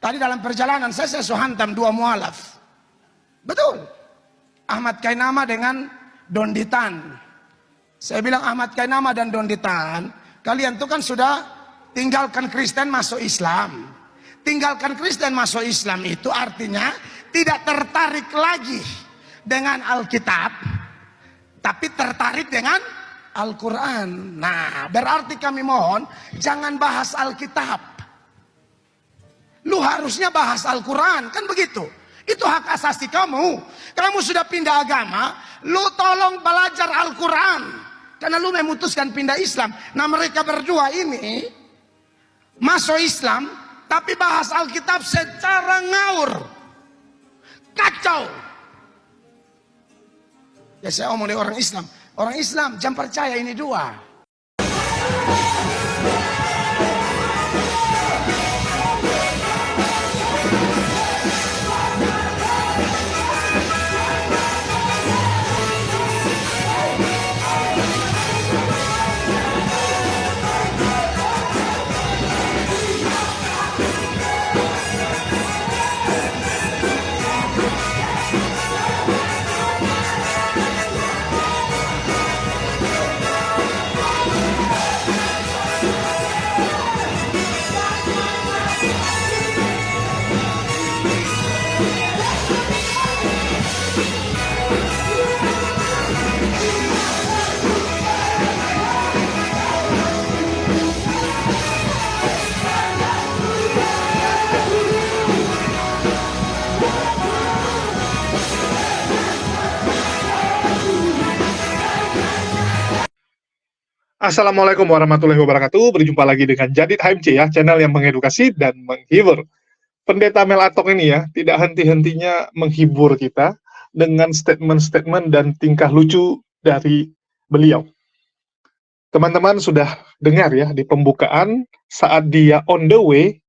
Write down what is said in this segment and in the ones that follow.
Tadi dalam perjalanan saya hantam dua mualaf. Betul. Ahmad Kainama dengan Donditan. Saya bilang Ahmad Kainama dan Donditan, kalian tuh kan sudah tinggalkan Kristen masuk Islam. Tinggalkan Kristen masuk Islam itu artinya tidak tertarik lagi dengan Alkitab, tapi tertarik dengan Al-Quran. Nah, berarti kami mohon jangan bahas Alkitab. Lu harusnya bahas Al-Quran, kan begitu. Itu hak asasi kamu. Kamu sudah pindah agama, lu tolong belajar Al-Quran. Karena lu memutuskan pindah Islam. Nah, mereka berdua ini masuk Islam, tapi bahas Alkitab secara ngawur. Kacau. Ya saya omong dari orang Islam. Orang Islam jangan percaya ini dua. Assalamualaikum warahmatullahi wabarakatuh. Berjumpa lagi dengan Jadid HMC ya, channel yang mengedukasi dan menghibur. Pendeta Mel Atok ini ya, tidak henti-hentinya menghibur kita dengan statement-statement dan tingkah lucu dari beliau. Teman-teman sudah dengar ya di pembukaan saat dia on the way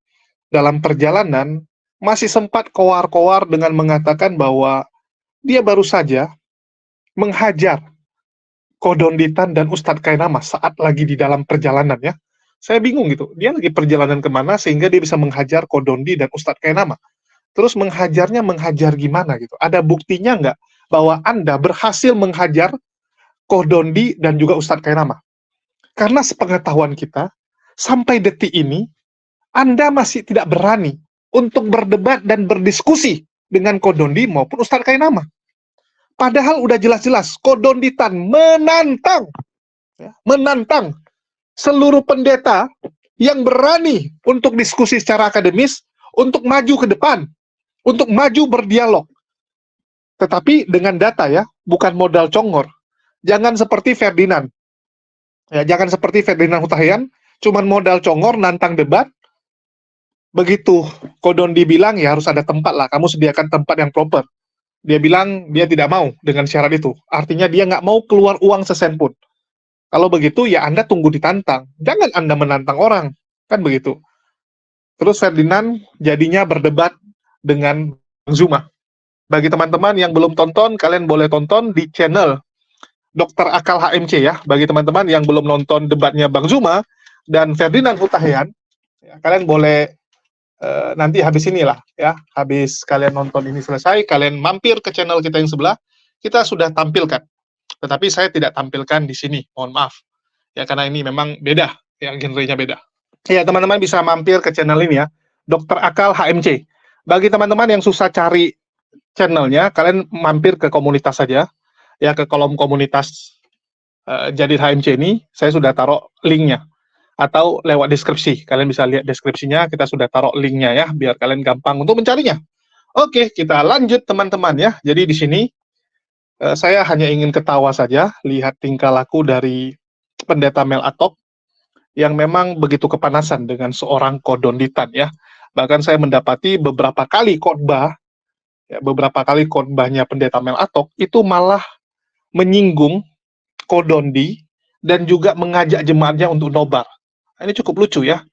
dalam perjalanan masih sempat koar-koar dengan mengatakan bahwa dia baru saja menghajar Kodonditan dan Ustadz Kainama saat lagi di dalam perjalanan ya. Saya bingung gitu, dia lagi perjalanan kemana sehingga dia bisa menghajar Kodondi dan Ustadz Kainama. Terus menghajar gimana gitu? Ada buktinya nggak bahwa Anda berhasil menghajar Kodondi dan juga Ustadz Kainama? Karena sepengetahuan kita, sampai detik ini, Anda masih tidak berani untuk berdebat dan berdiskusi dengan Kodondi maupun Ustadz Kainama. Padahal udah jelas-jelas Kodonditan menantang seluruh pendeta yang berani untuk diskusi secara akademis, untuk maju ke depan, untuk maju berdialog. Tetapi dengan data ya, bukan modal congor. Jangan seperti Ferdinand. Ya, jangan seperti Ferdinand Hutahian, cuman modal congor nantang debat. Begitu Kodondi bilang ya harus ada tempat lah, kamu sediakan tempat yang proper. Dia bilang dia tidak mau dengan syarat itu. Artinya dia nggak mau keluar uang sesen pun. Kalau begitu ya Anda tunggu ditantang. Jangan Anda menantang orang. Kan begitu. Terus Ferdinand jadinya berdebat dengan Bang Zuma. Bagi teman-teman yang belum tonton, kalian boleh tonton di channel Dr. Akal HMC ya. Bagi teman-teman yang belum nonton debatnya Bang Zuma dan Ferdinand Hutahian, ya, kalian boleh nanti habis inilah ya, habis kalian nonton ini selesai, kalian mampir ke channel kita yang sebelah, kita sudah tampilkan. Tetapi saya tidak tampilkan di sini, mohon maaf. Ya karena ini memang beda, ya genrenya beda. Ya teman-teman bisa mampir ke channel ini ya, Dr. Akal HMC. Bagi teman-teman yang susah cari channelnya, kalian mampir ke komunitas saja, ya ke kolom komunitas Jadid HMC ini, saya sudah taruh linknya. Atau lewat deskripsi, kalian bisa lihat deskripsinya, kita sudah taruh linknya ya, biar kalian gampang untuk mencarinya. Oke, kita lanjut teman-teman ya. Jadi di sini saya hanya ingin ketawa saja lihat tingkah laku dari pendeta Mel Atok yang memang begitu kepanasan dengan seorang Kodonditan ya. Bahkan saya mendapati beberapa kali khotbah, ya, beberapa kali khotbahnya pendeta Mel Atok itu malah menyinggung Kodondi dan juga mengajak jemaatnya untuk nobar. Ini cukup lucu ya.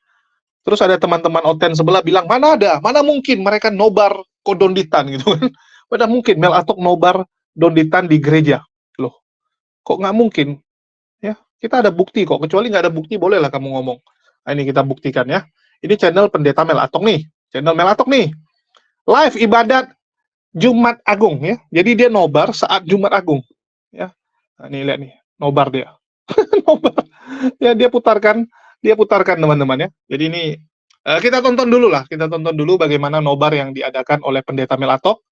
Terus ada teman-teman Oten sebelah bilang, mana mungkin mereka nobar Kodonditan gitu kan. Mana mungkin Mel Atok nobar Donditan di gereja. Loh, kok nggak mungkin? Ya, kita ada bukti kok. Kecuali nggak ada bukti, bolehlah kamu ngomong. Nah, ini kita buktikan ya. Ini channel pendeta Mel Atok nih. channel Melatok nih. Live ibadat Jumat Agung ya. Jadi dia nobar saat Jumat Agung ya. Nah, nih lihat nih, nobar dia. Nobar. Ya dia putarkan teman-teman ya. Jadi ini kita tonton dulu bagaimana nobar yang diadakan oleh Pendeta Melatok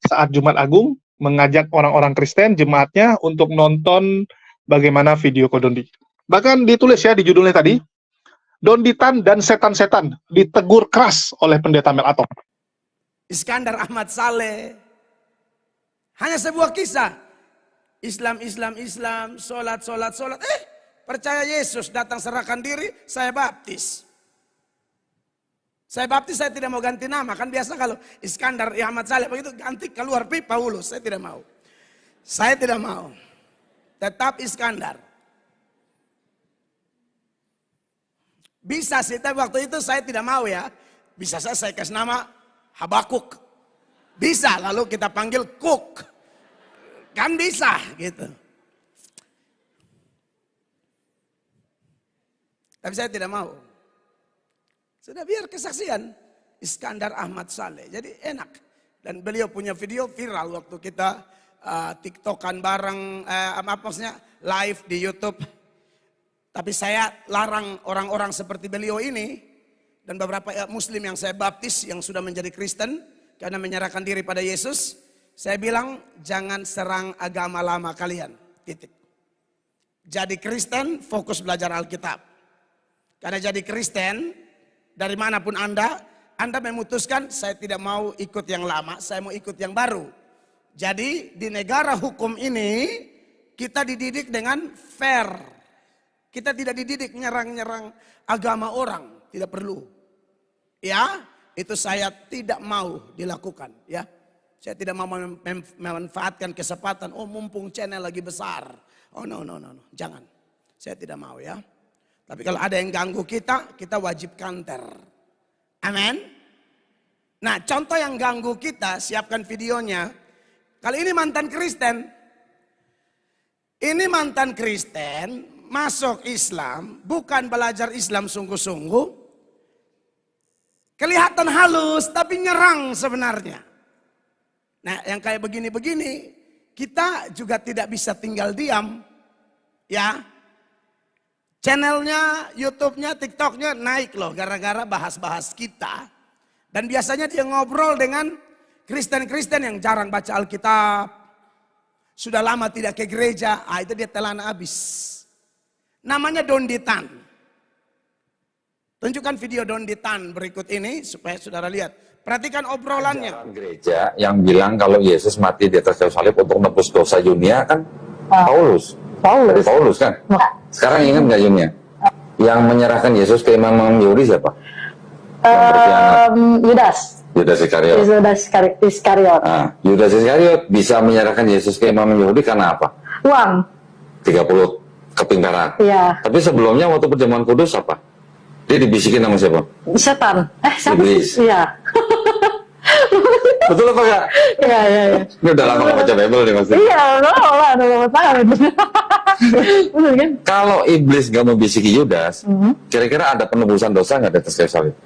saat Jumat Agung, mengajak orang-orang Kristen jemaatnya untuk nonton bagaimana video Kodondi. Bahkan ditulis ya di judulnya tadi, Donditan dan setan-setan ditegur keras oleh Pendeta Melatok. Iskandar Ahmad Saleh. Hanya sebuah kisah. Islam, solat. Percaya Yesus, datang serahkan diri, saya baptis. Saya baptis, saya tidak mau ganti nama. Kan biasa kalau Iskandar Ahmad Saleh begitu ganti keluar Paulus. Saya tidak mau. Saya tidak mau. Tetap Iskandar. Bisa sih, tapi waktu itu saya tidak mau ya. Bisa saya kasih nama Habakuk. Bisa, lalu kita panggil Kuk. Kan bisa gitu. Tapi saya tidak mau. Sudah biar kesaksian Iskandar Ahmad Saleh. Jadi enak. Dan beliau punya video viral waktu kita TikTokan bareng, maksudnya live di YouTube. Tapi saya larang orang-orang seperti beliau ini dan beberapa muslim yang saya baptis yang sudah menjadi Kristen karena menyerahkan diri pada Yesus. Saya bilang jangan serang agama lama kalian. Titik. Jadi Kristen fokus belajar Alkitab. Karena jadi Kristen dari manapun Anda memutuskan saya tidak mau ikut yang lama, saya mau ikut yang baru. Jadi di negara hukum ini kita dididik dengan fair. Kita tidak dididik nyerang-nyerang agama orang, tidak perlu. Ya, itu saya tidak mau dilakukan, ya. Saya tidak mau memanfaatkan kesempatan, oh mumpung channel lagi besar. Oh no, jangan. Saya tidak mau ya. Tapi kalau ada yang ganggu kita wajib counter. Amin. Nah, contoh yang ganggu kita, siapkan videonya. Kali ini mantan Kristen. Ini mantan Kristen. Masuk Islam, bukan belajar Islam sungguh-sungguh. Kelihatan halus, tapi nyerang sebenarnya. Nah, yang kayak begini-begini, kita juga tidak bisa tinggal diam. Ya, channelnya, YouTube-nya, TikTok-nya naik loh, gara-gara bahas-bahas kita. Dan biasanya dia ngobrol dengan Kristen-Kristen yang jarang baca Alkitab. Sudah lama tidak ke gereja, itu dia telan habis. Namanya Donditan. Tunjukkan video Donditan berikut ini supaya saudara lihat. Perhatikan obrolannya. Gereja yang bilang kalau Yesus mati di atas kayu salib untuk menebus dosa dunia kan Paulus kan. Sekarang ingat nggak Yunia? Yang menyerahkan Yesus ke imam Yahudi siapa? Yudas Iskariot. Yudas Iskariot bisa menyerahkan Yesus ke imam Yahudi karena apa? Uang. 30 keping perak. Iya. Tapi sebelumnya waktu perjamuan kudus apa? Dia dibisikin sama siapa? Setan. Siapa? Iblis. Iya. Betul apa enggak? Iya. Ini udah lama nggak baca Bible nih maksudnya. Iya, udah lama banget. Betul kan? Kalau iblis nggak membisiki Yudas, kira-kira ada penebusan dosa nggak di atas kayu salib?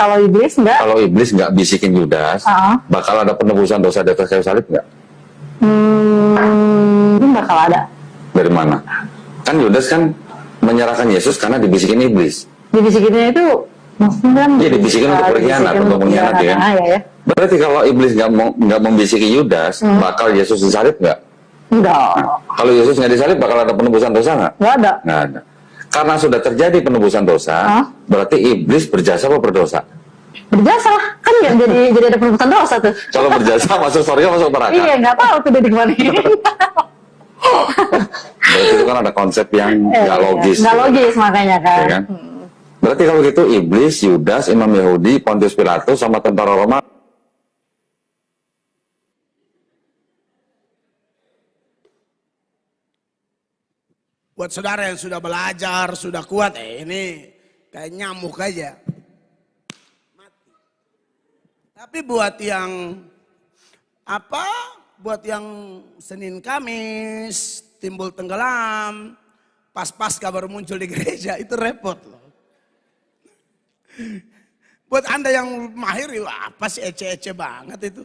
Kalau iblis enggak? Kalau iblis nggak bisikin Yudas, bakal ada penebusan dosa di atas kayu salib nggak? Bakal ada. Dari mana? Kan Yudas kan menyerahkan Yesus karena dibisikin iblis. Dibisikinnya itu maksudnya kan? Iya, dibisikin untuk berkhianat, untuk mengkhianati kan? Ya. Berarti kalau iblis nggak membisiki Yudas, bakal Yesus disalib nggak? Enggak. Nah, kalau Yesus nggak disalib, bakal ada penebusan dosa nggak? Nggak ada. Nggak ada. Karena sudah terjadi penebusan dosa, berarti iblis berjasa apa berdosa? Berjasa lah, kan ya, jadi ada penebusan dosa tuh. Kalau berjasa masuk surga, masuk neraka. Iya, nggak tahu tuh dia di mana. Berarti itu kan ada konsep yang nggak logis. Nggak logis makanya kan. Ya kan? Berarti kalau gitu iblis, Yudas, imam Yahudi, Pontius Pilatus sama tentara Roma. Buat saudara yang sudah belajar, sudah kuat, ini kayak nyamuk aja. Mati. Tapi buat yang buat yang Senin Kamis, timbul tenggelam, pas-pas kabar muncul di gereja, itu repot loh. Buat Anda yang mahir, ya apa sih ece-ece banget itu.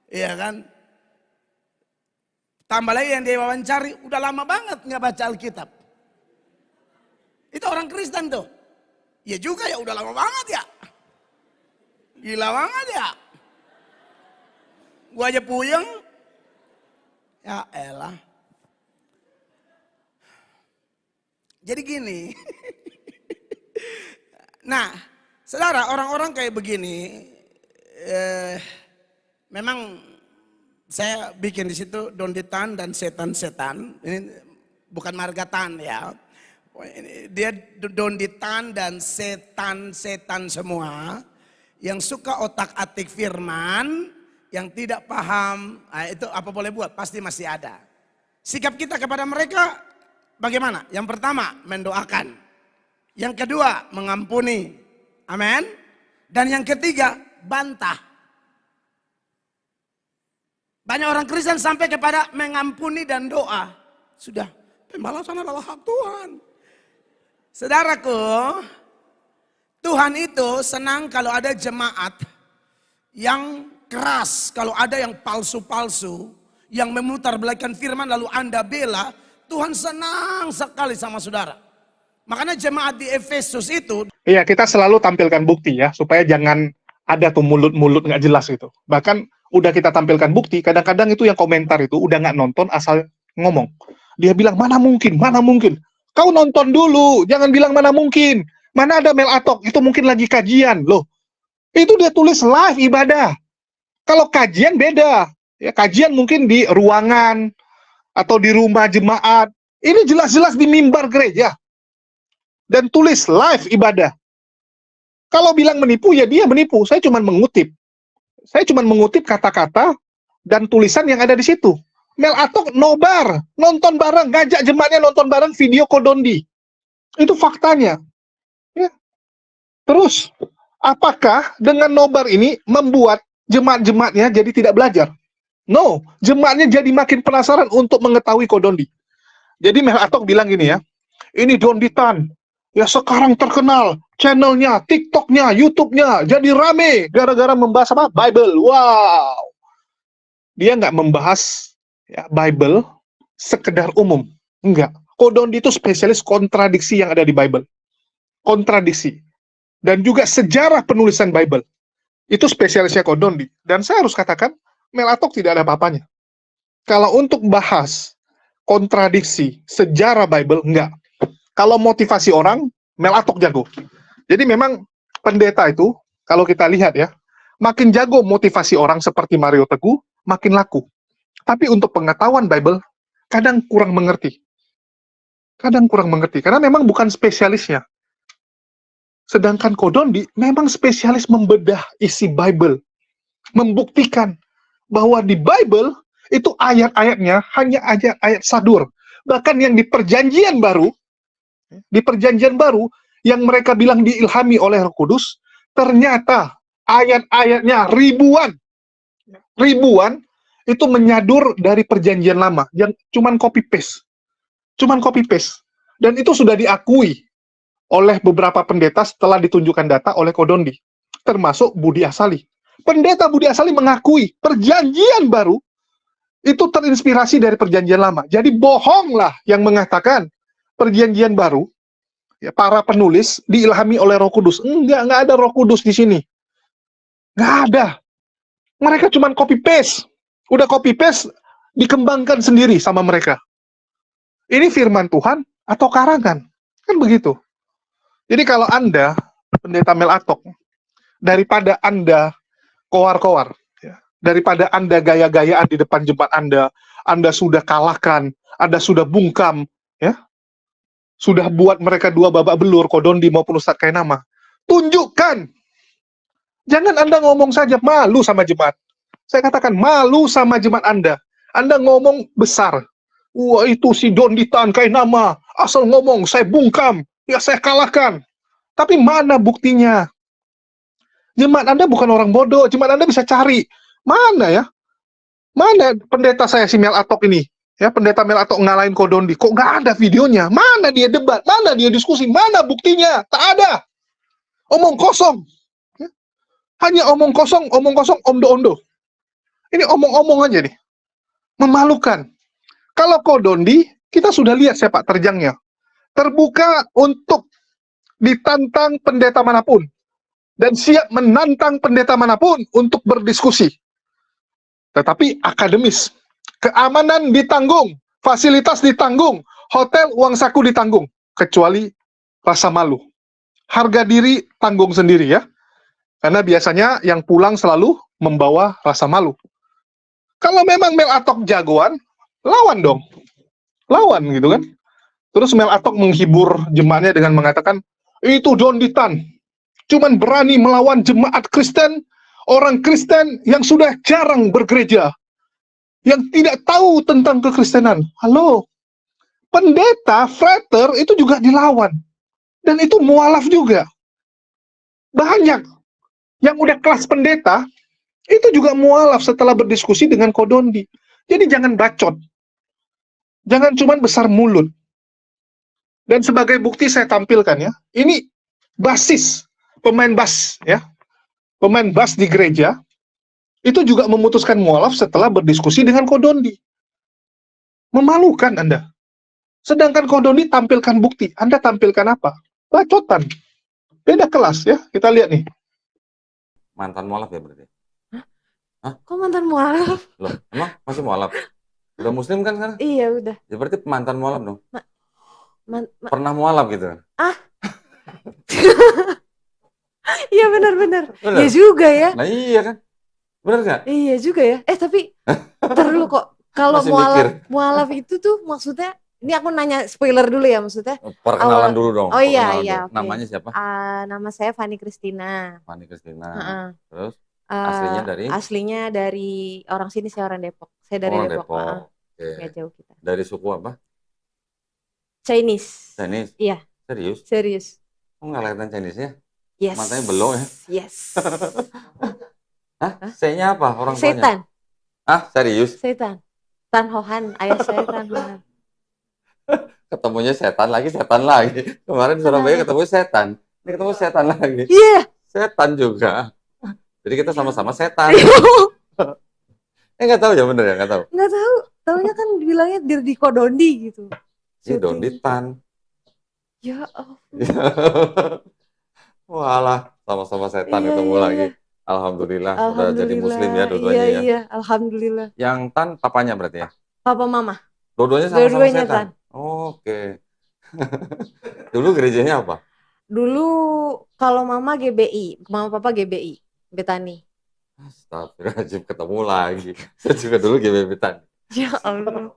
Iya kan? Tambah lagi yang dia wawancari, udah lama banget nggak baca Alkitab. Itu orang Kristen tuh. Ya juga ya, udah lama banget ya. Gila banget ya. Gua aja puyeng. Ya elah. Jadi gini. Nah, saudara, orang-orang kayak begini, memang saya bikin di situ donditan dan setan-setan. Ini bukan margatan ya. Dia donditan dan setan-setan semua yang suka otak-atik firman, yang tidak paham, itu apa boleh buat, pasti masih ada. Sikap kita kepada mereka bagaimana? Yang pertama, mendoakan. Yang kedua, mengampuni. Amin. Dan yang ketiga, bantah. Banyak orang Kristen sampai kepada mengampuni dan doa. Sudah, pembalasan adalah hak Tuhan. Saudaraku, Tuhan itu senang kalau ada jemaat yang keras, kalau ada yang palsu-palsu, yang memutarbalikkan firman lalu Anda bela, Tuhan senang sekali sama saudara. Makanya jemaat di Efesus itu. Iya, kita selalu tampilkan bukti ya, supaya jangan ada tuh mulut-mulut nggak jelas gitu. Bahkan udah kita tampilkan bukti, kadang-kadang itu yang komentar itu udah nggak nonton asal ngomong. Dia bilang mana mungkin. Kau nonton dulu, jangan bilang mana mungkin. Mana ada Mel Atok, itu mungkin lagi kajian loh. Itu dia tulis live ibadah. Kalau kajian beda, ya kajian mungkin di ruangan atau di rumah jemaat. Ini jelas-jelas di mimbar gereja. Dan tulis live ibadah. Kalau bilang menipu, ya dia menipu. Saya cuma mengutip. Kata-kata dan tulisan yang ada di situ. Mel Atok nobar, nonton bareng, ngajak jemaatnya nonton bareng video Kodondi. Itu faktanya. Ya. Terus, apakah dengan nobar ini membuat jemaat-jemaatnya jadi tidak belajar? No, jemaatnya jadi makin penasaran untuk mengetahui Kodondi. Jadi Mel Atok bilang gini ya, ini donditan. Ya sekarang terkenal, channelnya, TikToknya, YouTube-nya jadi rame gara-gara membahas apa? Bible. Wow. Dia nggak membahas ya, Bible sekedar umum. Enggak. Kodondi itu spesialis kontradiksi yang ada di Bible. Kontradiksi. Dan juga sejarah penulisan Bible. Itu spesialisnya Kodondi. Dan saya harus katakan, Mel Atok tidak ada apa-apanya. Kalau untuk bahas kontradiksi sejarah Bible, enggak. Kalau motivasi orang, Mel Atok jago. Jadi memang pendeta itu, kalau kita lihat ya, makin jago motivasi orang seperti Mario Teguh, makin laku. Tapi untuk pengetahuan Bible, kadang kurang mengerti. Karena memang bukan spesialisnya. Sedangkan Kodondi memang spesialis membedah isi Bible. Membuktikan bahwa di Bible, itu ayat-ayatnya hanya ayat sadur. Bahkan yang di perjanjian baru, yang mereka bilang diilhami oleh Roh Kudus, ternyata ayat-ayatnya ribuan itu menyadur dari perjanjian lama yang cuman copy paste. Dan itu sudah diakui oleh beberapa pendeta setelah ditunjukkan data oleh Kodondi, termasuk Budi Asali. Pendeta Budi Asali mengakui perjanjian baru itu terinspirasi dari perjanjian lama. Jadi bohonglah yang mengatakan perjanjian baru, ya, para penulis diilhami oleh Roh Kudus. Enggak ada Roh Kudus di sini. Nggak ada. Mereka cuma copy paste. Udah copy paste, dikembangkan sendiri sama mereka. Ini firman Tuhan atau karangan? Kan begitu. Jadi kalau Anda, pendeta Mel Atok, daripada Anda koar-koar, ya, daripada Anda gaya-gayaan di depan jemaat Anda sudah kalahkan, Anda sudah bungkam, ya, sudah buat mereka dua babak belur, Kodondi maupun Ustadz Kainama. Tunjukkan. Jangan Anda ngomong saja, malu sama jemaat. Saya katakan, malu sama jemaat Anda. Anda ngomong besar. Wah, itu si Donditan Kainama, asal ngomong, saya bungkam, ya saya kalahkan. Tapi mana buktinya? Jemaat Anda bukan orang bodoh, jemaat Anda bisa cari. Mana ya? Mana pendeta saya si Mel Atok ini? Ya, pendeta Mel Atok ngalahin Kodondi. Kok nggak ada videonya? Mana dia debat? Mana dia diskusi? Mana buktinya? Tak ada. Omong kosong. Ya. Hanya omong kosong, omdo-ondo. Ini omong-omong aja nih. Memalukan. Kalau Kodondi, kita sudah lihat sepak terjangnya. Terbuka untuk ditantang pendeta manapun. Dan siap menantang pendeta manapun untuk berdiskusi. Tetapi akademis. Keamanan ditanggung. Fasilitas ditanggung. Hotel, uang saku ditanggung. Kecuali rasa malu. Harga diri tanggung sendiri ya. Karena biasanya yang pulang selalu membawa rasa malu. Kalau memang Mel Atok jagoan, lawan dong. Lawan gitu kan. Terus Mel Atok menghibur jemaatnya dengan mengatakan, itu Donditan. Cuman berani melawan jemaat Kristen, orang Kristen yang sudah jarang bergereja. Yang tidak tahu tentang kekristenan. Halo. Pendeta, frater, itu juga dilawan. Dan itu mualaf juga. Banyak yang udah kelas pendeta, itu juga mualaf setelah berdiskusi dengan Kodondi. Jadi jangan bacot. Jangan cuman besar mulut. Dan sebagai bukti saya tampilkan ya, ini basis, pemain bass ya. Pemain bass di gereja, itu juga memutuskan mualaf setelah berdiskusi dengan Kodondi. Memalukan Anda. Sedangkan Kodondi tampilkan bukti, Anda tampilkan apa? Bacotan. Beda kelas ya, kita lihat nih. Mantan mualaf ya berarti? Kok mantan mualaf? Loh, emang masih mualaf? Udah muslim kan sekarang? Iya udah. Ya berarti mantan mualaf dong? Pernah Pernah mualaf gitu? Iya benar-benar. Benar? Iya juga ya. Nah iya kan? Bener nggak? Iya juga ya. Tapi ntar dulu kok. Kalau Masih mikir. mualaf itu tuh maksudnya, ini aku nanya spoiler dulu ya maksudnya. Perkenalan Awal- dulu dong. Oh iya, perkenalan iya, dulu. oke. Namanya siapa? Nama saya Fanny Christina. Fani Kristina. Heeh. Terus Eh, aslinya dari aslinya dari orang sini, saya orang Depok. Saya dari orang Depok. Depok. Heeh, Oke. nggak jauh kita. Dari suku apa? Chinese. Chinese. Iya. Serius? Serius. Oh nggak kelihatan Chinese-nya? Yes. Matanya belok ya? Yes. Hah? Saya-nya apa orang tuanya? Setan. Serius? Setan. Tan Hohan, ayah saya Tan Hohan. Ketemunya setan lagi. Kemarin di Surabaya ketemu setan. Ini ketemu setan lagi. Iya. Setan juga. Jadi kita sama-sama setan. Nggak tahu ya bener ya? Nggak tahu. Nggak tahu. Taunya kan bilangnya di Kodondi gitu. Ini Syuting. Donditan. Ya Allah. Walah, sama-sama setan Iya, ketemu iya, lagi. iya. Alhamdulillah, udah jadi muslim ya dua-duanya Iya, ya. iya. Alhamdulillah. Yang Tan papanya berarti ya? Papa mama. Dua-duanya sama-sama Dua-duanya setan? Oke. Dulu gerejanya apa? Dulu kalau mama GBI, mama papa GBI, Betani. Astagfirullahaladzim, ketemu lagi. Saya juga dulu GBB Tan. Ya Allah.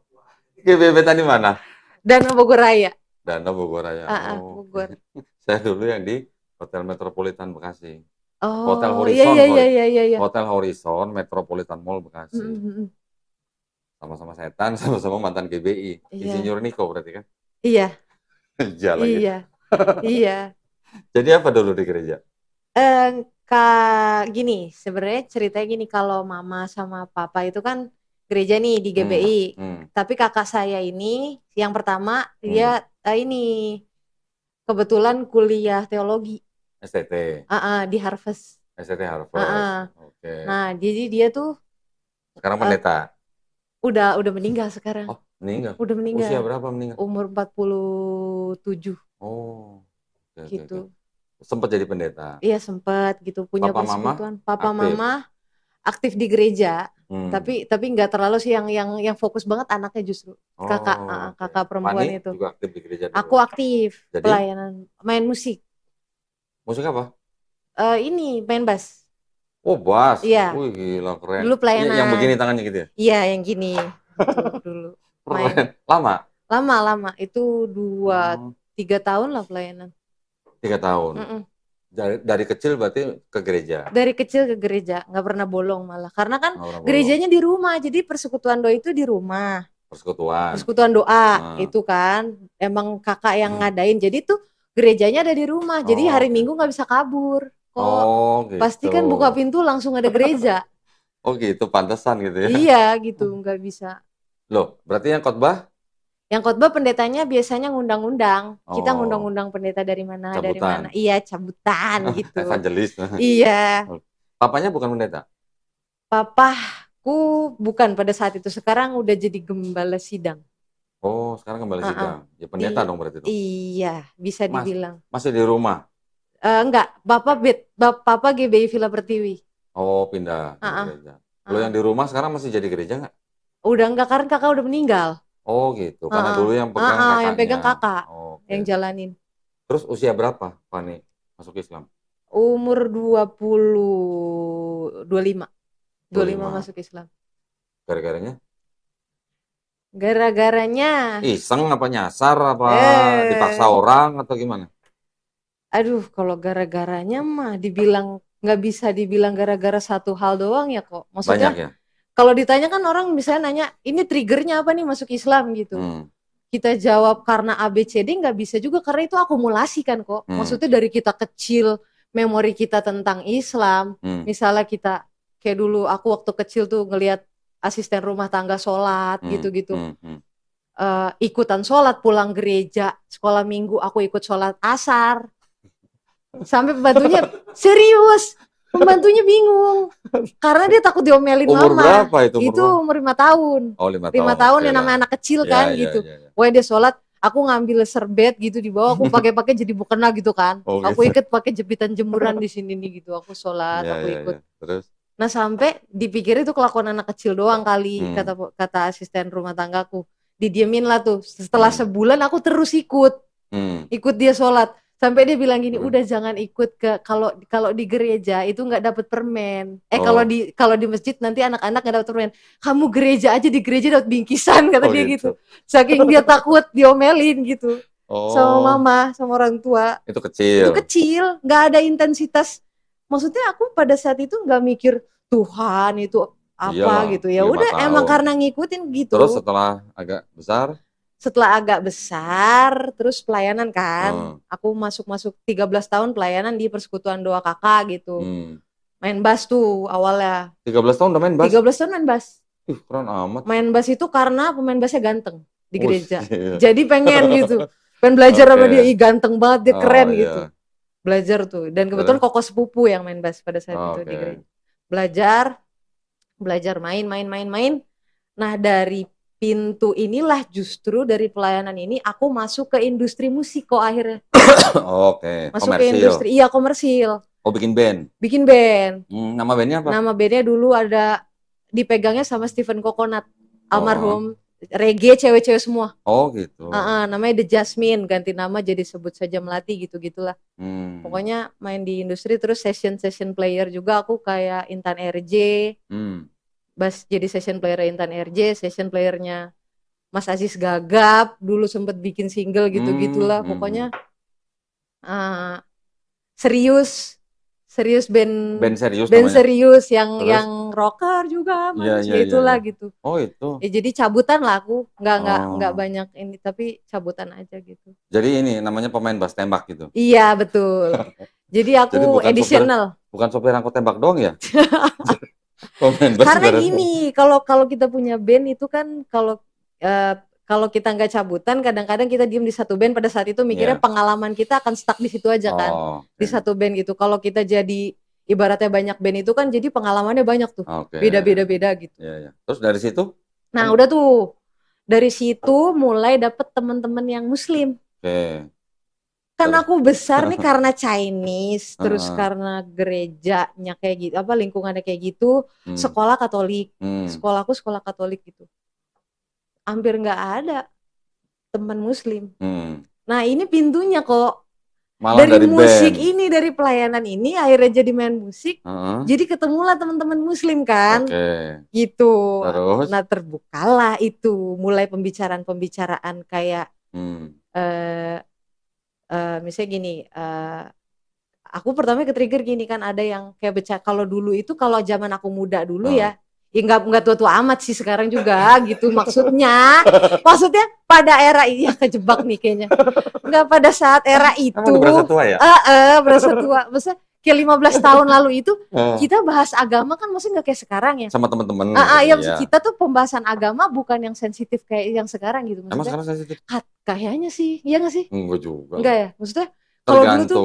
GBB Tan di mana? Dan Bogor Raya. Dana Bogor Raya. Oh. Bogor. Saya dulu yang di Hotel Metropolitan Bekasi. Oh, Hotel iya, Horizon, iya. Hotel Horizon Metropolitan Mall Bekasi. Mm-mm. Sama-sama setan, sama-sama mantan GBI. Iya. Insinyur Niko berarti kan? Iya, Jalan gitu. iya, iya. Jadi apa dulu di gereja? Gini, sebenarnya ceritanya gini, kalau mama sama papa itu kan gereja nih di GBI. Tapi kakak saya ini yang pertama dia ini kebetulan kuliah teologi. STT. Di Harvest. STT Harvest. Oke. Nah, jadi dia tuh sekarang pendeta. Udah meninggal sekarang. Oh, meninggal. Udah meninggal. Usia berapa meninggal? Umur 47. Oh. Oke, Gitu. Sempat jadi pendeta. Iya, sempat gitu, punya Papa persekutuan. Papa aktif. mama aktif di gereja. Tapi nggak terlalu sih yang fokus banget anaknya justru. Kakak perempuan Fani itu. juga aktif di gereja dulu. Aku aktif. Jadi? Pelayanan, main musik. Musik apa? Ini main bass. Oh, bass. Iya. Wih, gila keren. Dulu pelayanan. Yang begini tangannya gitu ya? Iya, yang gini. Gitu, dulu. Keren. Lama? Itu 2-3 tahun lah pelayanan. 3 tahun. Dari kecil berarti ke gereja? Dari kecil ke gereja, nggak pernah bolong malah. Karena kan gerejanya di rumah, jadi persekutuan doa itu di rumah. Persekutuan doa itu kan, emang kakak yang ngadain. Jadi tuh gerejanya ada di rumah, jadi hari Minggu nggak bisa kabur. Gitu. Pasti kan buka pintu langsung ada gereja. Oh gitu, pantesan gitu ya? Iya gitu, nggak bisa. Loh, berarti yang khotbah? Yang khotbah pendetanya biasanya ngundang-undang. Kita ngundang-undang pendeta dari mana, Cabutan. dari mana. Iya, cabutan gitu. Evangelis. Iya. Papanya bukan pendeta? Papaku bukan pada saat itu, sekarang udah jadi gembala sidang. Oh, sekarang kembali sidang. Ya pendeta dong berarti itu. Iya, bisa dibilang. Masih di rumah? Enggak, Papa GBI Villa Pertiwi. Oh, pindah gereja. Kalau yang di rumah sekarang masih jadi gereja nggak? Udah enggak, karena kakak udah meninggal. Oh gitu, karena dulu yang pegang kakaknya. Yang pegang kakak, yang Okay. jalanin. Terus usia berapa Fani masuk Islam? Umur 25 masuk Islam. Gara-garanya? Gara-garanya, Iseng apa nyasar apa dipaksa orang atau gimana? aduh, kalau gara-garanya mah nggak bisa dibilang gara-gara satu hal doang ya kok. Maksudnya Banyak ya? kalau ditanya kan orang misalnya nanya, ini triggernya apa nih masuk Islam gitu. Kita jawab karena ABCD nggak bisa juga, karena itu akumulasi kan kok. Maksudnya dari kita kecil, memori kita tentang Islam. Misalnya kita, kayak dulu aku waktu kecil tuh ngelihat asisten rumah tangga sholat gitu-gitu. Ikutan sholat, pulang gereja, sekolah minggu aku ikut sholat asar. Sampai pembantunya, serius, pembantunya bingung. Karena dia takut diomelin umur mama. Berapa itu? Umur 5 tahun. Oh 5 tahun. 5 tahun yang namanya anak kecil kan gitu. Wah dia sholat, aku ngambil serbet gitu di bawah, aku pakai jadi mukena gitu kan. Aku ikut pakai jepitan jemuran di sini nih gitu. Aku sholat, aku ikut. Terus? Nah sampai dipikir itu kelakuan anak kecil doang kali, kata asisten rumah tanggaku. Didiemin lah tuh. Setelah sebulan aku terus ikut dia sholat. Sampai dia bilang gini, udah jangan ikut ke kalau di gereja itu nggak dapat permen. Kalau di masjid nanti anak-anak nggak dapat permen. Kamu gereja aja, di gereja dapat bingkisan, kata dia gitu. Saking dia takut diomelin gitu. Sama mama, sama orang tua. Itu kecil, nggak ada intensitas. Maksudnya aku pada saat itu nggak mikir Tuhan itu apa gitu ya. Udah emang karena ngikutin gitu. Terus setelah agak besar, terus pelayanan kan. Aku masuk 13 tahun pelayanan di Persekutuan Doa Kakak gitu. Main bass tuh awalnya. 13 tahun udah main bass? 13 tahun main bass. Keren amat. Main bass itu karena pemain bassnya ganteng di gereja. Jadi pengen gitu. Pengen belajar sama dia, ganteng banget, dia keren gitu. Belajar tuh. Dan kebetulan koko sepupu yang main bass pada saat itu di gereja. Belajar main. Nah dari pintu inilah justru dari pelayanan ini aku masuk ke industri musik kok akhirnya. Masuk ke industri, komersil. Oh bikin band? Bikin band. Nama bandnya apa? Nama bandnya dulu ada, dipegangnya sama Stephen Coconut, almarhum. Reggae cewek-cewek semua. Oh gitu. Namanya The Jasmine, ganti nama jadi Sebut Saja Melati gitu-gitulah. Pokoknya main di industri, terus session player juga aku kayak Intan RJ. Bass jadi session player Intan RJ, session playernya Mas Aziz Gagap, dulu sempet bikin single gitu-gitulah. Pokoknya serius band serius yang rocker juga Mas, itulah gitu. Oh itu. Jadi cabutan lah aku, nggak banyak ini, tapi cabutan aja gitu. Jadi ini namanya pemain bass tembak gitu. Iya betul. Jadi aku additional. Bukan sopir angkot tembak doang ya? Karena gini, kalau kita punya band itu kan kalau kita nggak cabutan, kadang-kadang kita diem di satu band, pada saat itu mikirnya pengalaman kita akan stuck di situ aja kan, di satu band gitu. Kalau kita jadi ibaratnya banyak band itu kan, jadi pengalamannya banyak tuh, beda-beda gitu. Terus dari situ? Nah udah tuh, dari situ mulai dapet teman-teman yang Muslim. Kan aku besar nih karena Chinese, terus karena gerejanya kayak gitu, lingkungannya kayak gitu, sekolah Katolik, sekolahku sekolah Katolik gitu, hampir nggak ada teman Muslim. Nah ini pintunya kok, malah dari musik band ini, dari pelayanan ini akhirnya jadi main musik, jadi ketemulah teman-teman Muslim kan, gitu. Terus? Nah terbukalah itu, mulai pembicaraan kayak misalnya gini, aku pertama ke-trigger gini kan, ada yang kayak kalau dulu itu, kalau zaman aku muda dulu ya nggak tua-tua amat sih sekarang juga gitu, maksudnya pada era ini, kejebak nih kayaknya, nggak pada saat era itu. Kamu berasa tua ya? Berasa tua, maksudnya kayak 15 tahun lalu itu kita bahas agama kan, maksudnya nggak kayak sekarang ya, sama teman-teman. Kita tuh pembahasan agama bukan yang sensitif kayak yang sekarang gitu. Maksudnya, emang sekarang sensitif? Kayaknya sih, iya nggak sih? Enggak juga. Enggak ya, maksudnya kalau dulu tuh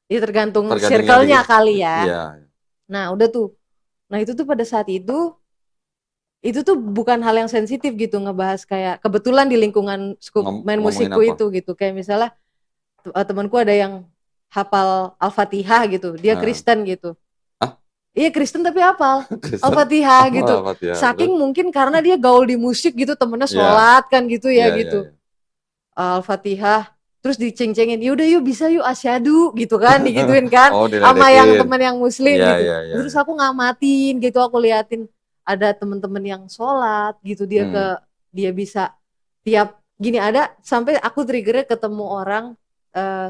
tergantung circle-nya kali ya. Nah udah tuh, nah itu tuh pada saat itu tuh bukan hal yang sensitif gitu ngebahas kayak kebetulan di lingkungan main musikku itu gitu, kayak misalnya temanku ada yang hafal Al-Fatihah gitu, dia Kristen gitu. Iya Kristen tapi hafal Al-Fatihah gitu. Saking mungkin karena dia gaul di musik gitu, temennya sholat kan gitu ya gitu. Al-Fatihah, terus diceng-cengin, yaudah yuk bisa yuk asyhadu gitu kan, digituin kan, sama yang temen yang muslim gitu. Terus aku ngamatin gitu, aku liatin ada temen-temen yang sholat gitu, dia bisa tiap gini ada, sampai aku triggernya ketemu orang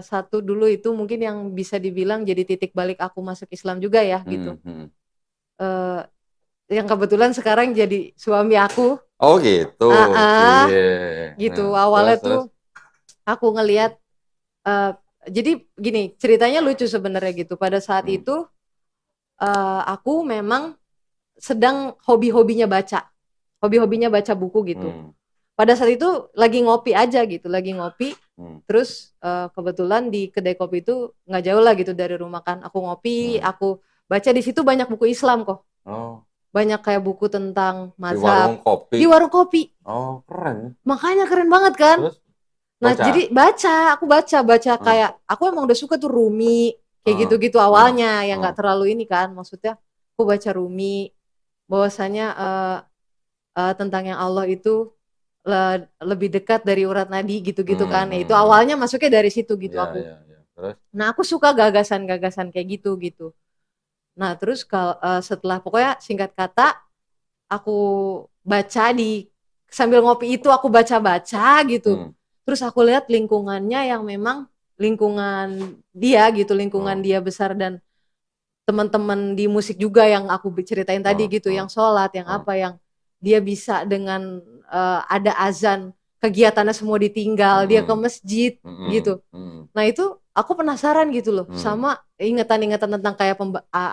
satu dulu itu mungkin yang bisa dibilang jadi titik balik aku masuk Islam juga ya gitu. Yang kebetulan sekarang jadi suami aku. Oh gitu. Gitu. Awalnya tuh aku ngelihat jadi gini, ceritanya lucu sebenarnya gitu. Pada saat itu aku memang sedang hobi-hobinya baca buku gitu. Pada saat itu lagi ngopi aja gitu, lagi ngopi. Terus kebetulan di kedai kopi itu nggak jauh lah gitu dari rumah kan. Aku ngopi, aku baca di situ banyak buku Islam kok. Banyak kayak buku tentang mazhab. Di warung kopi. Oh keren. Makanya keren banget kan. Terus, nah jadi aku baca kayak aku emang udah suka tuh Rumi kayak gitu-gitu awalnya yang nggak terlalu ini kan. Maksudnya aku baca Rumi bahwasanya tentang yang Allah itu lebih dekat dari urat nadi gitu-gitu kan. Itu awalnya masuknya dari situ gitu aku. Terus? Nah aku suka gagasan-gagasan kayak gitu. Nah terus setelah pokoknya singkat kata aku baca sambil ngopi itu aku baca gitu. Terus aku lihat lingkungannya yang memang lingkungan dia gitu, lingkungan dia besar dan teman-teman di musik juga yang aku ceritain tadi gitu, yang sholat, yang apa, yang dia bisa dengan ada azan, kegiatannya semua ditinggal, dia ke masjid gitu. Nah itu aku penasaran gitu loh, sama ingatan-ingatan tentang kayak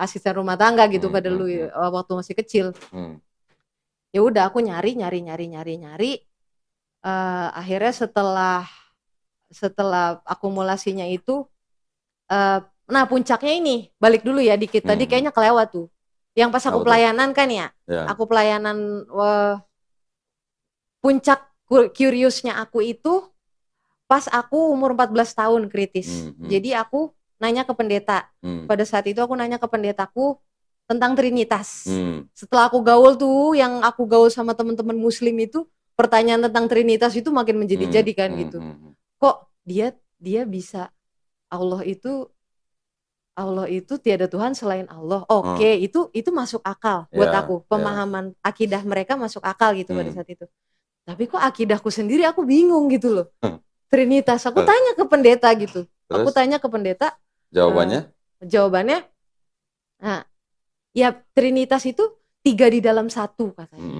asisten rumah tangga gitu pada dulu waktu masih kecil. Ya udah aku nyari. Akhirnya setelah akumulasinya itu, nah puncaknya ini balik dulu ya dikit, tadi kayaknya kelewat tuh. Yang pas aku pelayanan kan ya, aku pelayanan, puncak curious-nya aku itu pas aku umur 14 tahun kritis. Jadi aku nanya ke pendeta. Pada saat itu aku nanya ke pendetaku tentang Trinitas. Setelah aku gaul tuh, yang aku gaul sama teman-teman muslim itu, pertanyaan tentang Trinitas itu makin menjadi-jadi kan gitu. Kok dia bisa Allah itu tiada Tuhan selain Allah. Oke, itu masuk akal buat aku. Pemahaman akidah mereka masuk akal gitu pada saat itu. Tapi kok akidahku sendiri aku bingung gitu loh. Trinitas, aku tanya ke pendeta gitu. Terus? Aku tanya ke pendeta. Jawabannya? Nah, ya Trinitas itu 3 di dalam 1 katanya.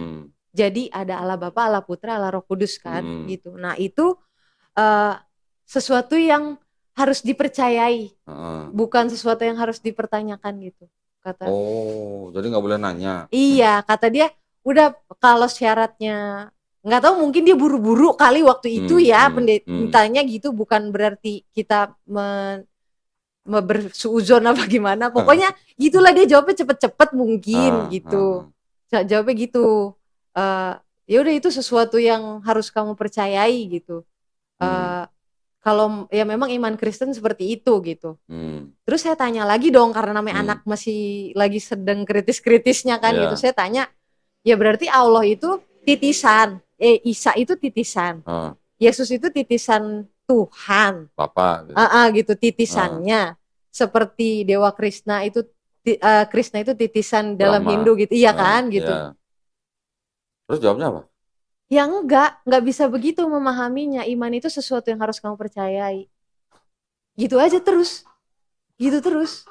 Jadi ada Allah Bapa, Allah Putra, Allah Roh Kudus kan gitu. Nah itu sesuatu yang harus dipercayai, bukan sesuatu yang harus dipertanyakan gitu. Kata. Oh, jadi nggak boleh nanya. Iya, kata dia, udah kalau syaratnya, nggak tahu mungkin dia buru-buru kali waktu itu ya, pendetanya gitu, bukan berarti kita bersuuzon apa gimana. Pokoknya gitulah dia jawabnya cepet-cepet mungkin gitu. Jawabnya gitu. Ya udah itu sesuatu yang harus kamu percayai gitu. Kalau ya memang iman Kristen seperti itu gitu. Terus saya tanya lagi dong, karena namanya anak masih lagi sedang kritis-kritisnya kan gitu. Saya tanya, ya berarti Allah itu titisan, Isa itu titisan, Yesus itu titisan Tuhan, Bapak gitu titisannya. Seperti Dewa Krishna itu Krishna itu titisan dalam Hindu gitu, iya kan gitu. Terus jawabnya apa? Ya enggak bisa begitu memahaminya. Iman itu sesuatu yang harus kamu percayai. Gitu aja terus. Gitu terus.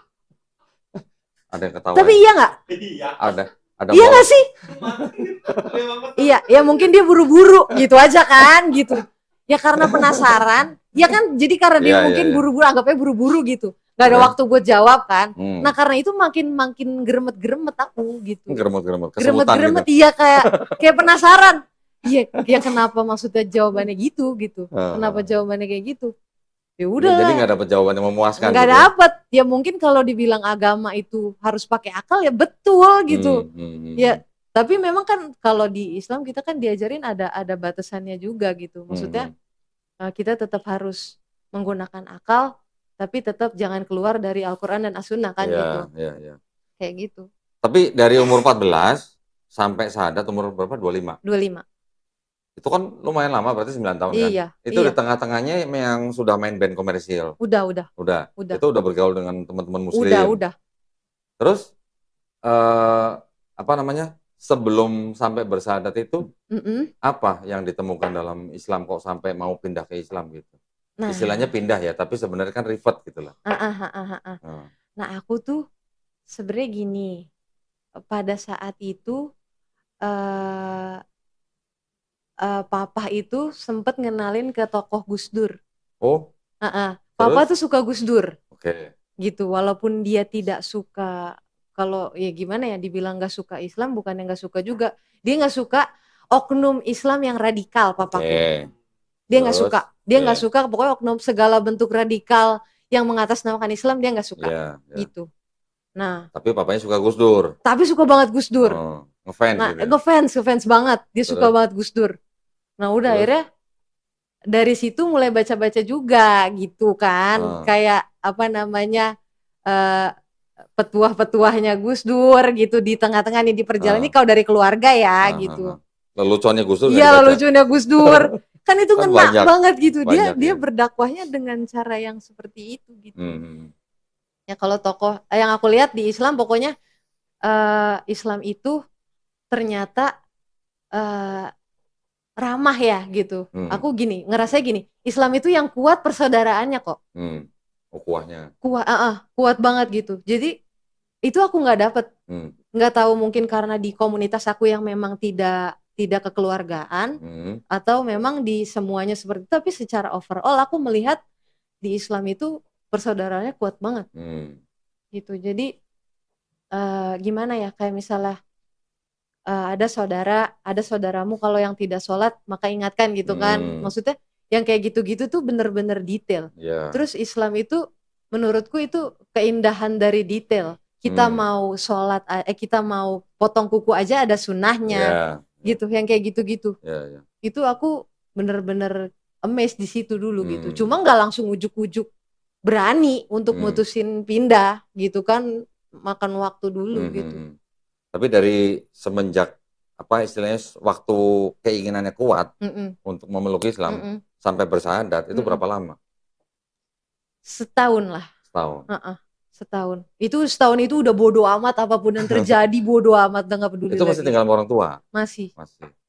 Ada yang ketawa. Tapi iya enggak? Iya. Ada iya enggak sih? Iya, ya mungkin dia buru-buru gitu aja kan gitu. Ya karena penasaran. Ya kan, jadi karena dia mungkin buru-buru, anggapnya buru-buru gitu. Gak ada waktu buat jawab kan. Nah karena itu makin geremet-geremet aku gitu. Geremet-geremet gitu. Iya kayak penasaran. Iya, yang kenapa maksudnya jawabannya gitu. Kenapa jawabannya kayak gitu? Ya udah. Jadi nggak dapet jawaban yang memuaskan. Nggak gitu. dapet. ya mungkin kalau dibilang agama itu harus pakai akal ya betul gitu. Ya, tapi memang kan kalau di Islam kita kan diajarin ada batasannya juga gitu. Maksudnya kita tetap harus menggunakan akal, tapi tetap jangan keluar dari Al-Quran dan As-Sunnah kan gitu. Iya. Kayak gitu. Tapi dari umur 14 sampai syahadat umur berapa? 25. 25. Itu kan lumayan lama, berarti 9 tahun kan? Iya. Itu di tengah-tengahnya yang sudah main band komersil. Udah. Itu udah bergaul dengan teman-teman muslim. Udah. Terus apa namanya? Sebelum sampai bersyahadat itu apa yang ditemukan dalam Islam kok sampai mau pindah ke Islam gitu? Nah, istilahnya pindah ya, tapi sebenarnya kan revert gitu lah. Nah, aku tuh sebenarnya gini, pada saat itu Papa itu sempet ngenalin ke tokoh Gus Dur. Oh. Papa tuh suka Gus Dur. Oke. Gitu, walaupun dia tidak suka, kalau ya gimana ya, dibilang gak suka Islam, bukan yang gak suka juga. Dia gak suka oknum Islam yang radikal, papaku. Dia gak suka. Dia gak suka pokoknya oknum segala bentuk radikal yang mengatasnamakan Islam, dia gak suka. Gitu. Nah. Tapi papanya suka Gus Dur. Tapi suka banget Gus Dur. Ngefans nah, gitu. Ngefans banget. Dia suka banget Gus Dur. Nah udah akhirnya dari situ mulai baca-baca juga gitu kan. Kayak apa namanya, petuah-petuahnya Gus Dur gitu di tengah-tengah nih di perjalanan ini kalau dari keluarga ya gitu. Leluconnya Gus Dur. Iya, leluconnya Gus Dur. Kan itu kan ngena banget gitu. Dia berdakwahnya dengan cara yang seperti itu gitu. Ya kalau tokoh yang aku lihat di Islam pokoknya Islam itu ternyata ramah ya gitu. Aku ngerasa gini, Islam itu yang kuat persaudaraannya kok. Kuahnya. Kuat banget gitu. Jadi itu aku nggak dapet. Nggak tahu mungkin karena di komunitas aku yang memang tidak kekeluargaan atau memang di semuanya seperti itu. Tapi secara overall aku melihat di Islam itu persaudaraannya kuat banget. Gitu. Jadi gimana ya, kayak misalnya ada saudaramu kalau yang tidak sholat maka ingatkan gitu kan. Maksudnya yang kayak gitu-gitu tuh bener-bener detail. Terus Islam itu menurutku itu keindahan dari detail. Kita mau sholat, kita mau potong kuku aja ada sunnahnya. Gitu, yang kayak gitu-gitu. Itu aku bener-bener amazed di situ dulu gitu. Cuma nggak langsung ujuk-ujuk berani untuk mutusin pindah gitu kan, makan waktu dulu gitu. Tapi dari semenjak apa istilahnya waktu keinginannya kuat untuk memeluk Islam sampai bersyahadat itu berapa lama? Setahun lah. Setahun. Setahun. Setahun itu udah bodo amat, apapun yang terjadi bodo amat, udah gak peduli. Itu masih lagi. Tinggal sama orang tua?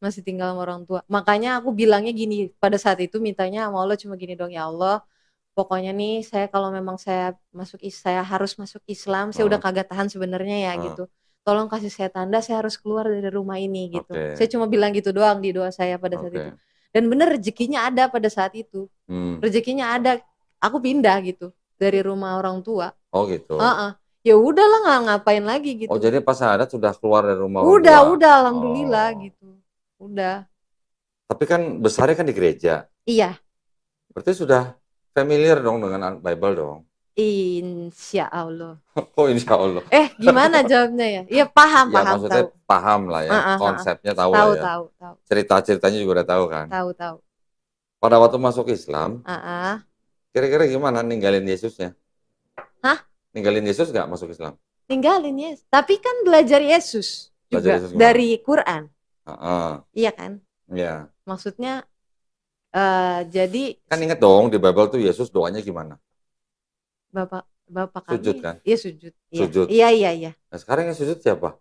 Masih tinggal sama orang tua. Makanya aku bilangnya gini, pada saat itu mintanya sama Allah cuma gini dong, ya Allah, pokoknya nih saya kalau memang saya harus masuk Islam, saya udah kagak tahan sebenarnya ya gitu. Tolong kasih saya tanda saya harus keluar dari rumah ini gitu. Saya cuma bilang gitu doang di doa saya pada saat itu. Dan bener rezekinya ada pada saat itu. Rezekinya ada. Aku pindah gitu dari rumah orang tua. Oh gitu. Ya udahlah, nggak ngapain lagi gitu. Oh jadi pas syahadat sudah keluar dari rumah orang tua. Udah alhamdulillah gitu. Udah. Tapi kan besarnya kan di gereja. Iya. Berarti sudah familiar dong dengan Bible dong. Insya Allah. Oh insya Allah. Gimana jawabnya ya? Iya paham. Maksudnya tahu. Paham lah ya, konsepnya tahu lah ya. Tahu. Cerita-ceritanya juga udah tahu kan. Tahu. Pada waktu masuk Islam, kira-kira gimana ninggalin Yesusnya? Hah? Ninggalin Yesus nggak masuk Islam? Ninggalin Yesus. Tapi kan belajar Yesus juga dari Quran. Iya kan? Iya. Maksudnya jadi. Kan inget dong di Bible tuh Yesus doanya gimana? Bapak kami. Sujud kan? Iya sujud. Sujud. Iya. Nah sekarang yang sujud siapa?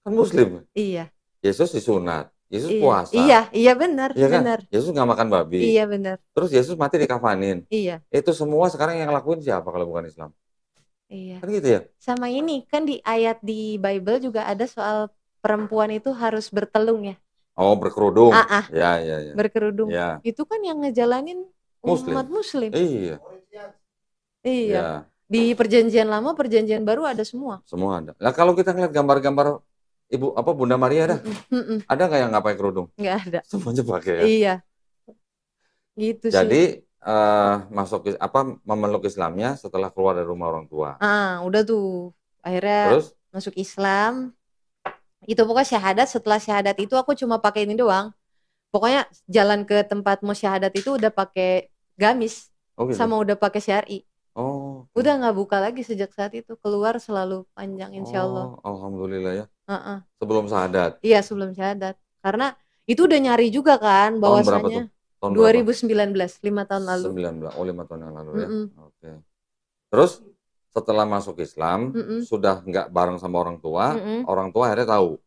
Kan Muslim. Iya. Yesus disunat. Yesus puasa. Iya benar. Iya kan? Benar. Yesus nggak makan babi. Iya benar. Terus Yesus mati dikafanin. Iya. Itu semua sekarang yang lakuin siapa kalau bukan Islam? Iya. Kan gitu ya? Sama ini kan di ayat di Bible juga ada soal perempuan itu harus bertelung ya. Oh berkerudung. Ya. Berkerudung. Ya. Itu kan yang ngejalanin umat Muslim. Iya. Di perjanjian lama, perjanjian baru ada semua. Semua ada. Nah kalau kita ngeliat gambar-gambar Bunda Maria ada nggak yang nggak pakai kerudung? Nggak ada. Semuanya pakai ya. Iya. Gitu sih. Jadi memeluk Islamnya setelah keluar dari rumah orang tua. Udah tuh. Akhirnya Terus? masuk Islam. Itu pokoknya syahadat, setelah syahadat itu aku cuma pakai ini doang. Pokoknya jalan ke tempat mau syahadat itu udah pakai gamis. Oh gitu. Sama udah pakai syari. Oh. Udah nggak buka lagi sejak saat itu. Keluar selalu panjang insya Allah. Alhamdulillah ya. Sebelum syahadat. Iya, sebelum syahadat. Karena itu udah nyari juga kan bahwasanya. Tahun 2019, 5 tahun lalu. 19, 5 tahun yang lalu ya. Oke. Terus setelah masuk Islam, sudah nggak bareng sama orang tua akhirnya tahu.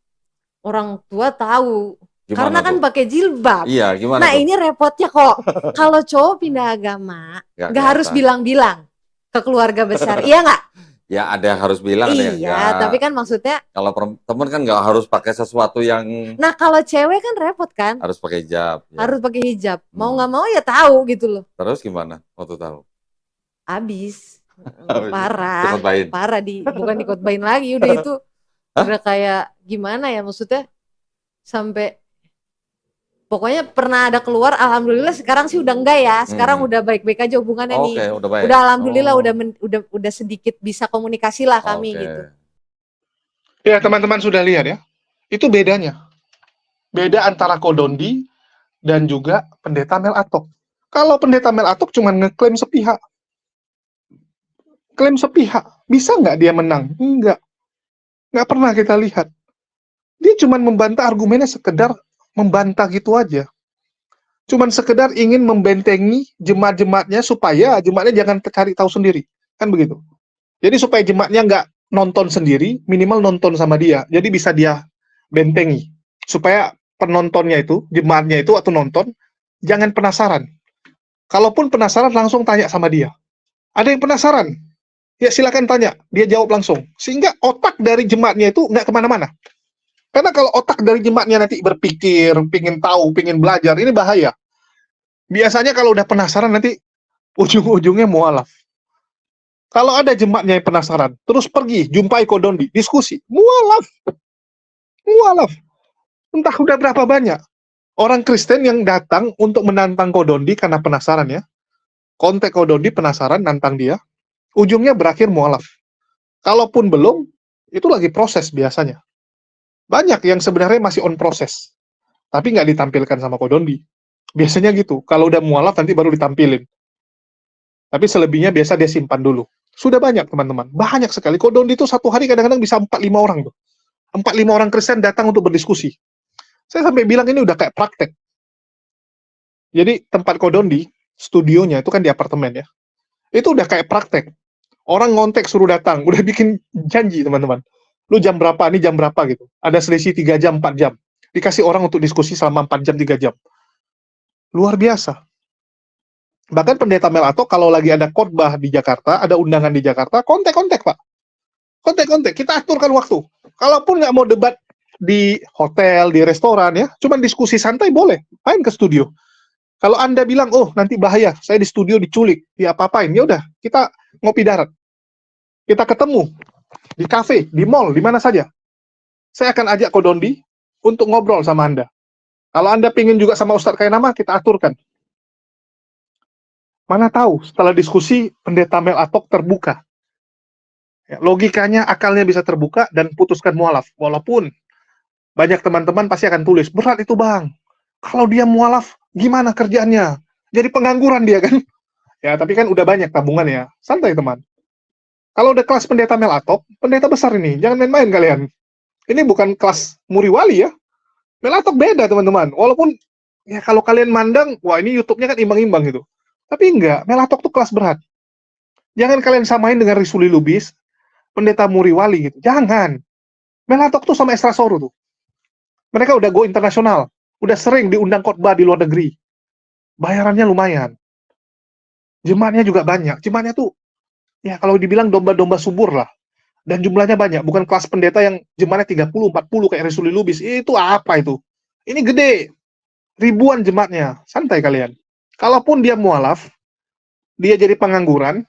Orang tua tahu. Gimana karena kan pakai jilbab. Iya, gimana? Nah, ini repotnya kok. Kalau cowok pindah agama, nggak harus bilang-bilang ke keluarga besar. Iya nggak? Ya ada yang harus bilang. Iya, tapi kan maksudnya. Kalau teman kan nggak harus pakai sesuatu yang. Nah, kalau cewek kan repot kan? Harus pakai hijab. Ya. Harus pakai hijab. Mau nggak mau ya tahu gitu loh. Terus gimana waktu tahu? Abis. Parah. Bukan dikotbain lagi. Udah itu. Udah kayak gimana ya maksudnya. Sampai. Pokoknya pernah ada keluar, alhamdulillah sekarang sih udah enggak ya. Sekarang udah baik-baik aja hubungannya nih. Udah baik. Udah alhamdulillah udah sedikit bisa komunikasi lah kami gitu. Ya teman-teman sudah lihat ya. Itu bedanya. Beda antara Kodondi dan juga pendeta Mel Atok. Kalau pendeta Mel Atok cuma ngeklaim sepihak. Klaim sepihak. Bisa nggak dia menang? Enggak. Nggak pernah kita lihat. Dia cuma membantah argumennya sekedar membantah gitu aja. Cuman sekedar ingin membentengi jemaat-jemaatnya supaya jemaatnya jangan cari tahu sendiri. Kan begitu. Jadi supaya jemaatnya nggak nonton sendiri, minimal nonton sama dia. Jadi bisa dia bentengi. Supaya penontonnya itu, jemaatnya itu atau nonton, jangan penasaran. Kalaupun penasaran, langsung tanya sama dia. Ada yang penasaran? Ya silakan tanya. Dia jawab langsung. Sehingga otak dari jemaatnya itu nggak kemana-mana. Karena kalau otak dari jemaatnya nanti berpikir, pingin tahu, pingin belajar, ini bahaya. Biasanya kalau udah penasaran nanti ujung-ujungnya mualaf. Kalau ada jemaatnya yang penasaran, terus pergi, jumpai Kodondi, diskusi, mualaf. Mualaf. Entah udah berapa banyak orang Kristen yang datang untuk menantang Kodondi karena penasaran ya. Kontak Kodondi penasaran, nantang dia, ujungnya berakhir mualaf. Kalaupun belum, itu lagi proses biasanya. Banyak yang sebenarnya masih on proses, tapi nggak ditampilkan sama Kodondi. Biasanya gitu, kalau udah mualaf nanti baru ditampilin. Tapi selebihnya biasa dia simpan dulu. Sudah banyak teman-teman, banyak sekali. Kodondi itu satu hari kadang-kadang bisa 4-5 orang tuh. 4-5 orang Kristen datang untuk berdiskusi. Saya sampai bilang ini udah kayak praktek. Jadi tempat Kodondi, studionya itu kan di apartemen ya. Itu udah kayak praktek. Orang ngontek suruh datang, udah bikin janji teman-teman. Lu jam berapa, ini jam berapa gitu. Ada selisih 3 jam, 4 jam. Dikasih orang untuk diskusi selama 4 jam, 3 jam. Luar biasa. Bahkan pendeta Mel Atok kalau lagi ada khotbah di Jakarta, ada undangan di Jakarta, kontak-kontak Pak. Kontak-kontak, kita aturkan waktu. Kalaupun nggak mau debat di hotel, di restoran ya, cuman diskusi santai boleh, main ke studio. Kalau Anda bilang, oh nanti bahaya, saya di studio diculik, diapa-apain, ya udah, kita ngopi darat. Kita ketemu di kafe, di mall, di mana saja. Saya akan ajak Kodondi untuk ngobrol sama Anda. Kalau Anda pingin juga sama Ustadz Kainama, kita aturkan. Mana tahu, setelah diskusi, pendeta Mel Atok terbuka. Ya, logikanya, akalnya bisa terbuka dan putuskan mualaf. Walaupun banyak teman-teman pasti akan tulis, berat itu bang. Kalau dia mualaf, gimana kerjaannya? Jadi pengangguran dia kan? Ya, tapi kan udah banyak tabungan ya. Santai teman. Kalau udah kelas pendeta Mel Atok, pendeta besar ini, jangan main-main kalian. Ini bukan kelas Muri Wali ya. Mel Atok beda teman-teman. Walaupun ya kalau kalian mandang, wah ini YouTube-nya kan imbang-imbang gitu. Tapi enggak, Mel Atok tuh kelas berat. Jangan kalian samain dengan Risuli Lubis, pendeta Muri Wali gitu. Jangan. Mel Atok tuh sama Esra Soru tuh. Mereka udah go internasional. Udah sering diundang khotbah di luar negeri. Bayarannya lumayan. Jemaatnya juga banyak. Jemaatnya tuh ya kalau dibilang domba-domba subur lah. Dan jumlahnya banyak. Bukan kelas pendeta yang jemaatnya 30, 40 kayak Risuli Lubis. Itu apa itu? Ini gede. Ribuan jemaatnya. Santai kalian. Kalaupun dia mualaf, dia jadi pengangguran,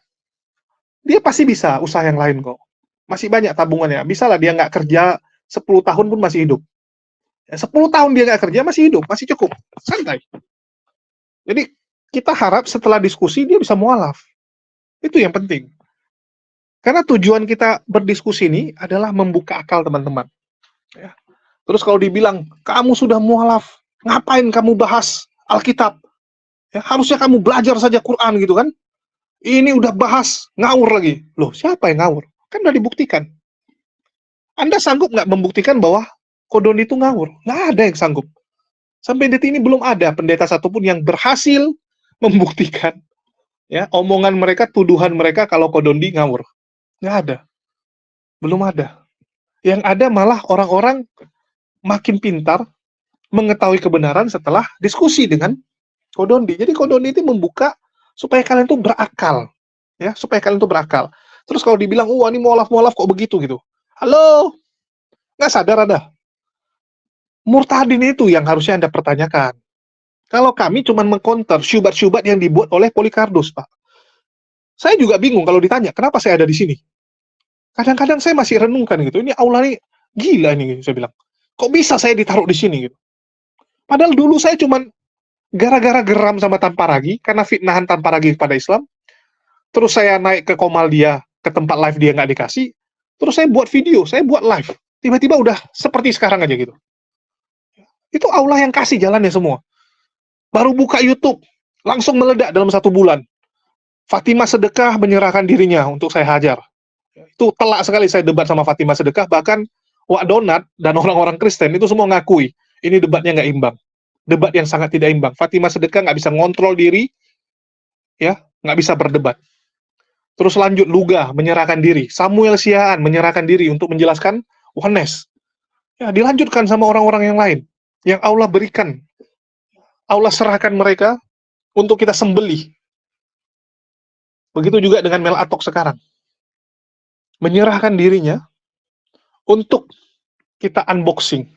dia pasti bisa usaha yang lain kok. Masih banyak tabungannya. Bisa lah dia nggak kerja 10 tahun pun masih hidup. 10 tahun dia nggak kerja masih hidup. Masih cukup. Santai. Jadi Kita harap setelah diskusi dia bisa mualaf. Itu yang penting. Karena tujuan kita berdiskusi ini adalah membuka akal teman-teman. Ya. Terus kalau dibilang, kamu sudah mualaf, ngapain kamu bahas Alkitab? Ya, harusnya kamu belajar saja Quran gitu kan. Ini udah bahas, ngawur lagi. Loh, siapa yang ngawur? Kan udah dibuktikan. Anda sanggup nggak membuktikan bahwa Kodon itu ngawur? Nggak ada yang sanggup. Sampai detik ini belum ada pendeta satupun yang berhasil membuktikan ya omongan mereka, tuduhan mereka kalau Kodondi ngawur. Nggak ada. Belum ada. Yang ada malah orang-orang makin pintar mengetahui kebenaran setelah diskusi dengan Kodondi. Jadi Kodondi itu membuka supaya kalian tuh berakal. Ya, supaya kalian tuh berakal. Terus kalau dibilang, wah ini mualaf-mualaf kok begitu gitu. Halo? Nggak sadar Anda? Murtadin itu yang harusnya Anda pertanyakan. Kalau kami cuma mengcounter syubhat-syubhat yang dibuat oleh Polycardos, Pak. Saya juga bingung kalau ditanya, kenapa saya ada di sini? Kadang-kadang saya masih renungkan gitu. Ini aula ini gila ini, saya bilang. Kok bisa saya ditaruh di sini gitu? Padahal dulu saya cuma gara-gara geram sama Tanparagi, karena fitnahan Tanparagi kepada Islam, terus saya naik ke Komaldia, ke tempat live dia nggak dikasih, terus saya buat video, saya buat live. Tiba-tiba udah seperti sekarang aja gitu. Itu Allah yang kasih jalannya semua. Baru buka YouTube, langsung meledak dalam 1 bulan. Fatimah Sedekah menyerahkan dirinya untuk saya hajar. Itu telak sekali saya debat sama Fatimah Sedekah, bahkan Wak Donat dan orang-orang Kristen itu semua ngakui, ini debatnya nggak imbang. Debat yang sangat tidak imbang. Fatimah Sedekah nggak bisa ngontrol diri, ya nggak bisa berdebat. Terus lanjut Luga menyerahkan diri, Samuel Siaan menyerahkan diri untuk menjelaskan oneness. Ya, dilanjutkan sama orang-orang yang lain yang Allah berikan. Allah serahkan mereka untuk kita sembelih. Begitu juga dengan Mel Atok sekarang. Menyerahkan dirinya untuk kita unboxing.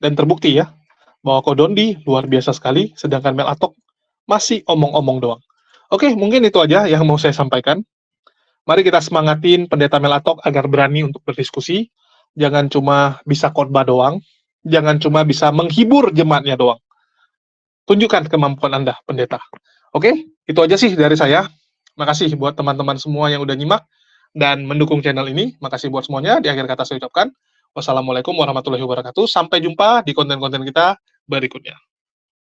Dan terbukti ya, bahwa Kodondi luar biasa sekali, sedangkan Mel Atok masih omong-omong doang. Oke, mungkin itu aja yang mau saya sampaikan. Mari kita semangatin pendeta Mel Atok agar berani untuk berdiskusi. Jangan cuma bisa khotbah doang. Jangan cuma bisa menghibur jemaatnya doang. Tunjukkan kemampuan Anda, pendeta. Oke, itu aja sih dari saya. Makasih buat teman-teman semua yang udah nyimak dan mendukung channel ini. Makasih buat semuanya. Di akhir kata saya ucapkan, wassalamualaikum warahmatullahi wabarakatuh. Sampai jumpa di konten-konten kita berikutnya.